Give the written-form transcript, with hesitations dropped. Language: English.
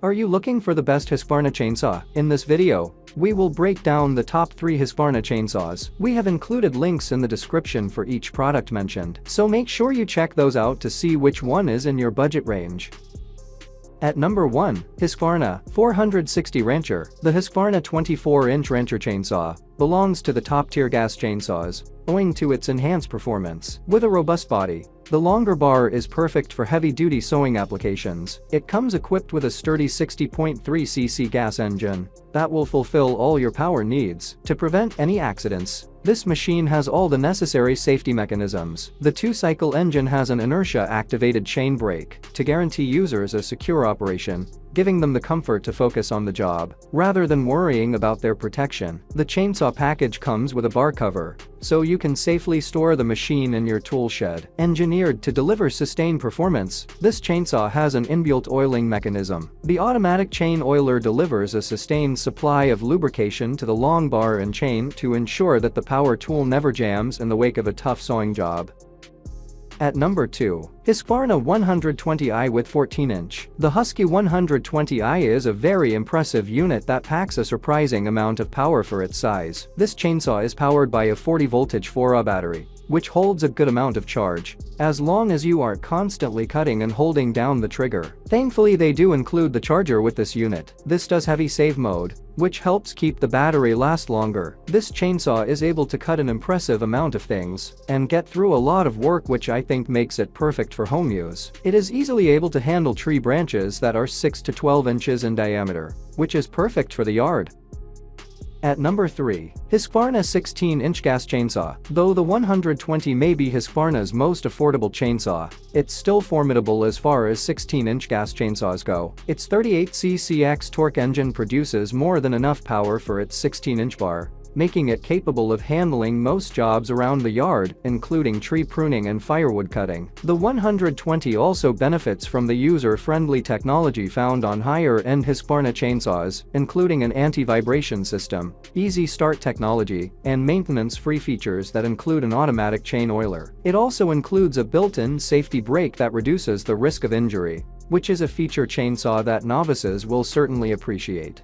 Are you looking for the best Husqvarna chainsaw? In this video, we will break down the top 3 Husqvarna chainsaws. We have included links in the description for each product mentioned, so make sure you check those out to see which one is in your budget range. At number 1, Husqvarna 460 Rancher. The Husqvarna 24-inch Rancher chainsaw belongs to the top-tier gas chainsaws, owing to its enhanced performance. With a robust body, the longer bar is perfect for heavy-duty sewing applications. It comes equipped with a sturdy 60.3cc gas engine that will fulfill all your power needs. To prevent any accidents, this machine has all the necessary safety mechanisms. The 2-cycle engine has an inertia-activated chain brake to guarantee users a secure operation, giving them the comfort to focus on the job, rather than worrying about their protection. The chainsaw package comes with a bar cover, so you can safely store the machine in your tool shed. Engineered to deliver sustained performance, this chainsaw has an inbuilt oiling mechanism. The automatic chain oiler delivers a sustained supply of lubrication to the long bar and chain to ensure that the power tool never jams in the wake of a tough sewing job. At number 2, Husqvarna 120i with 14-inch. The Husky 120i is a very impressive unit that packs a surprising amount of power for its size. This chainsaw is powered by a 40-voltage 4Ah battery, which holds a good amount of charge, as long as you aren't constantly cutting and holding down the trigger. Thankfully, they do include the charger with this unit. This does heavy save mode, which helps keep the battery last longer. This chainsaw is able to cut an impressive amount of things and get through a lot of work, which I think makes it perfect for home use. It is easily able to handle tree branches that are 6 to 12 inches in diameter, which is perfect for the yard. At number 3, Husqvarna 16-inch gas chainsaw. Though the 120 may be Husqvarna's most affordable chainsaw, it's still formidable as far as 16-inch gas chainsaws go. Its 38cc X-torque engine produces more than enough power for its 16-inch bar, making it capable of handling most jobs around the yard, including tree pruning and firewood cutting. The 120 also benefits from the user-friendly technology found on higher-end Husqvarna chainsaws, including an anti-vibration system, easy start technology, and maintenance-free features that include an automatic chain oiler. It also includes a built-in safety brake that reduces the risk of injury, which is a feature chainsaw that novices will certainly appreciate.